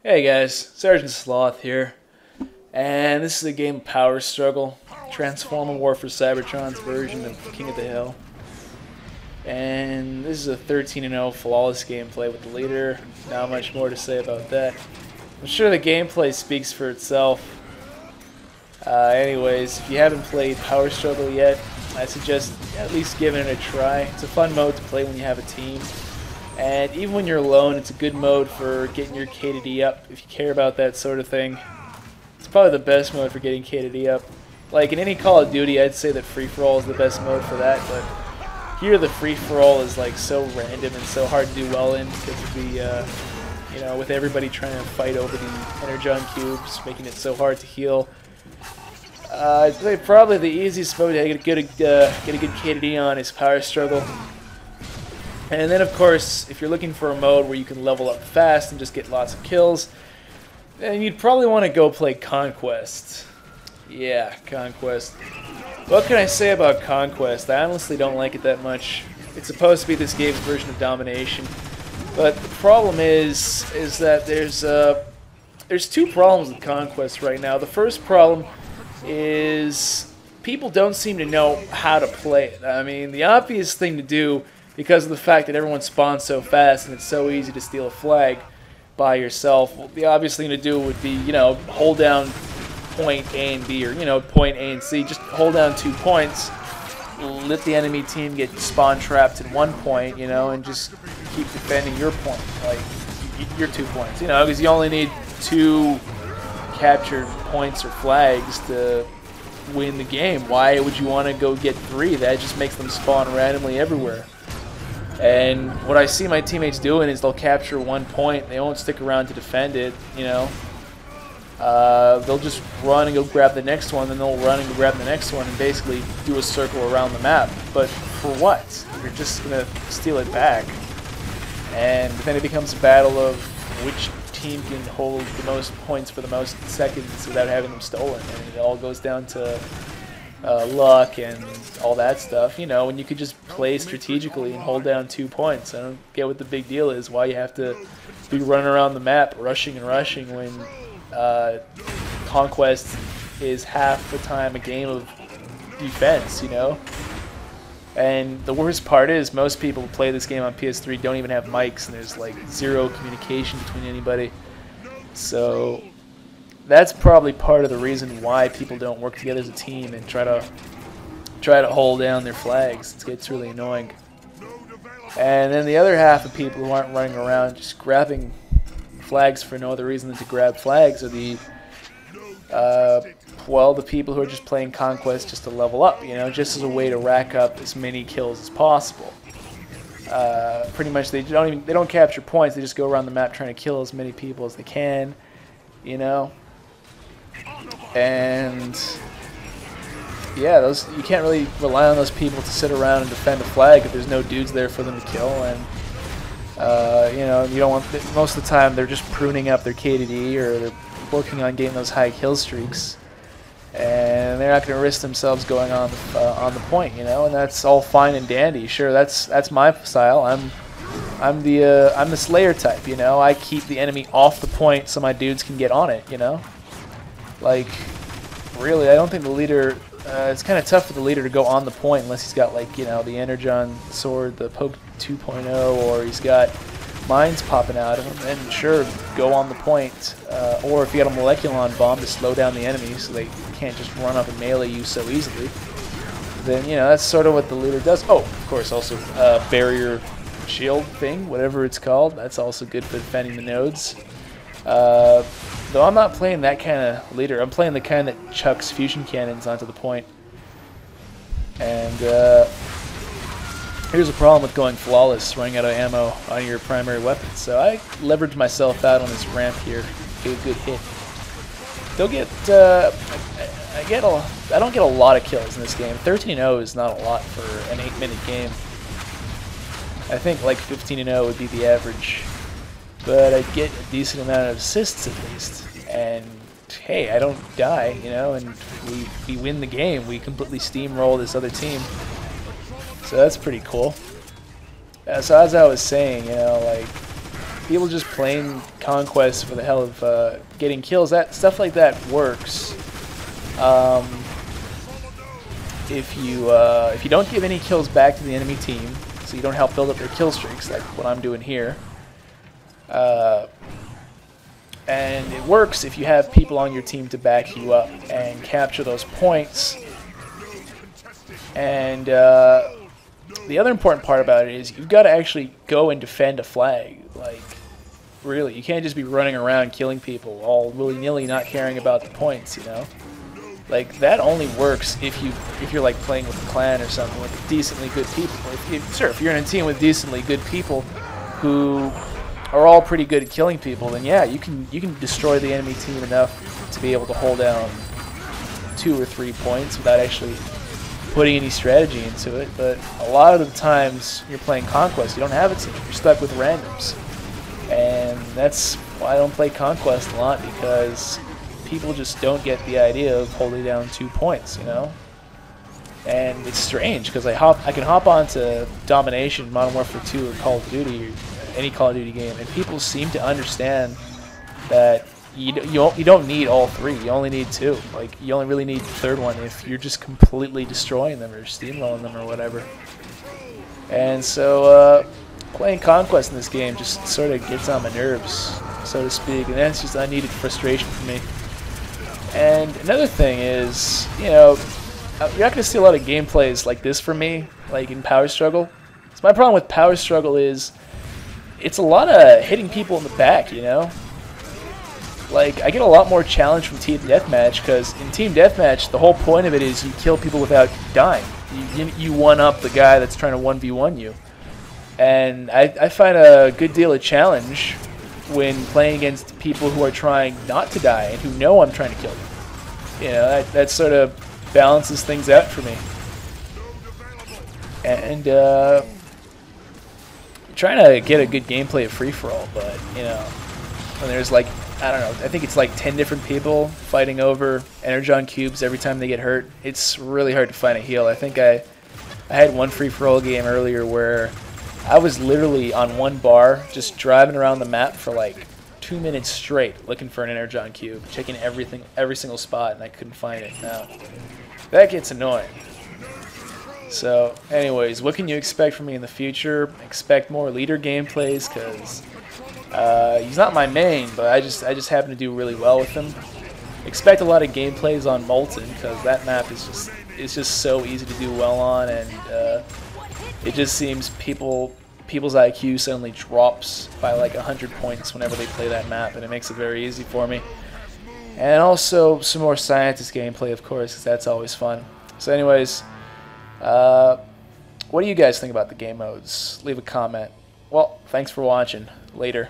Hey guys, TheSgtSloth here, and this is a game of Power Struggle, Transform War for Cybertron's version of King of the Hill. And this is a 13-0 flawless gameplay with the leader. Not much more to say about that. I'm sure the gameplay speaks for itself. Anyways, if you haven't played Power Struggle yet, I suggest at least giving it a try. It's a fun mode to play when you have a team. And even when you're alone, it's a good mode for getting your K to D up, if you care about that sort of thing. It's probably the best mode for getting K to D up. Like in any Call of Duty, I'd say that free-for-all is the best mode for that, but here the free-for-all is like so random and so hard to do well in because of the, you know, with everybody trying to fight over the energon cubes, making it so hard to heal. I'd say probably the easiest mode to get a good K to D on is Power Struggle. And then, of course, if you're looking for a mode where you can level up fast and just get lots of kills, then you'd probably want to go play Conquest. Yeah, Conquest. What can I say about Conquest? I honestly don't like it that much. It's supposed to be this game's version of domination, but the problem is that there's two problems with Conquest right now. The first problem is people don't seem to know how to play it. I mean, the obvious thing to do, because of the fact that everyone spawns so fast and it's so easy to steal a flag by yourself, well, the obvious thing to do would be, you know, hold down point A and B, or, you know, point A and C. Just hold down 2 points, let the enemy team get spawn trapped in 1 point, you know, and just keep defending your point, like your 2 points, you know, because you only need 2 captured points or flags to win the game. Why would you want to go get 3? That just makes them spawn randomly everywhere. And what I see my teammates doing is they'll capture 1 point, they won't stick around to defend it, you know. They'll just run and go grab the next one, then they'll run and go grab the next one and basically do a circle around the map. But for what? You're just going to steal it back. And then it becomes a battle of which team can hold the most points for the most seconds without having them stolen. And it all goes down to luck and all that stuff, you know, and you could just play strategically and hold down 2 points. I don't get what the big deal is, why you have to be running around the map, rushing and rushing, when Conquest is half the time a game of defense, you know? And the worst part is most people who play this game on PS3 don't even have mics, and there's like 0 communication between anybody. So that's probably part of the reason why people don't work together as a team and try to hold down their flags. It gets really annoying. And then the other half of people who aren't running around just grabbing flags for no other reason than to grab flags are the well, the people who are just playing Conquest just to level up, you know, just as a way to rack up as many kills as possible. Pretty much they don't capture points, they just go around the map trying to kill as many people as they can, you know. And yeah, you can't really rely on those people to sit around and defend a flag if there's no dudes there for them to kill. And you know, you don't want, most of the time they're just pruning up their KDD, or they're working on getting those high kill streaks, and they're not going to risk themselves going on the point, you know. And that's all fine and dandy. Sure, that's my style. I'm the Slayer type, you know. I keep the enemy off the point so my dudes can get on it, you know. Like, really, I don't think the leader, it's kind of tough for the leader to go on the point unless he's got, like, you know, the Energon Sword, the P.O.K.E 2.0, or he's got mines popping out of him. And sure, go on the point. Or if you got a moleculon bomb to slow down the enemy so they can't just run up and melee you so easily, then, you know, that's sort of what the leader does. Oh, of course, also barrier shield thing, whatever it's called. That's also good for defending the nodes. Though I'm not playing that kind of leader. I'm playing the kind that chucks fusion cannons onto the point. And here's a problem with going flawless, running out of ammo on your primary weapon. So I leveraged myself out on this ramp here, get a good hit. I don't get a lot of kills in this game. 13-0 is not a lot for an 8-minute game. I think like 15-0 would be the average. But I get a decent amount of assists at least, and hey, I don't die, you know, and we win the game. We completely steamroll this other team, so that's pretty cool. So as I was saying, you know, like, people just playing Conquest for the hell of getting kills, that stuff like that works. If you don't give any kills back to the enemy team, so you don't help build up their kill streaks, like what I'm doing here. And it works if you have people on your team to back you up and capture those points. And the other important part about it is you've got to actually go and defend a flag. Like, really, you can't just be running around killing people all willy-nilly, not caring about the points, you know? Like, that only works if you're like playing with a clan or something with decently good people. If you're in a team with decently good people who are all pretty good at killing people, then yeah, you can destroy the enemy team enough to be able to hold down 2 or 3 points without actually putting any strategy into it. But a lot of the times you're playing Conquest, you don't have a team. You're stuck with randoms. And that's why I don't play Conquest a lot, because people just don't get the idea of holding down 2 points, you know? And it's strange, because I can hop onto Domination, Modern Warfare 2, or Call of Duty, or any Call of Duty game, and people seem to understand that you don't need all 3. You only need 2. Like, you only really need the 3rd one if you're just completely destroying them or steamrolling them or whatever. And so playing Conquest in this game just sort of gets on my nerves, so to speak, and that's just unneeded frustration for me. And another thing is, you know, you're not going to see a lot of gameplays like this from me, like in Power Struggle. So my problem with Power Struggle is it's a lot of hitting people in the back, you know? Like, I get a lot more challenge from Team Deathmatch, because in Team Deathmatch, the whole point of it is you kill people without dying. You one-up the guy that's trying to 1v1 you. And I find a good deal of challenge when playing against people who are trying not to die and who know I'm trying to kill them. You know, that sort of balances things out for me. And trying to get a good gameplay of free-for-all, but, you know, when there's like, I don't know, I think it's like 10 different people fighting over Energon cubes every time they get hurt, it's really hard to find a heal. I think I had one free-for-all game earlier where I was literally on one bar just driving around the map for like 2 minutes straight looking for an Energon cube, checking every single spot, and I couldn't find it. Now, that gets annoying. So, anyways, what can you expect from me in the future? Expect more leader gameplays, because he's not my main, but I just happen to do really well with him. Expect a lot of gameplays on Molten, because that map is just so easy to do well on, and it just seems people's IQ suddenly drops by like 100 points whenever they play that map, and it makes it very easy for me. And also some more Scientist gameplay, of course, because that's always fun. So, anyways. What do you guys think about the game modes? Leave a comment. Well, thanks for watching. Later.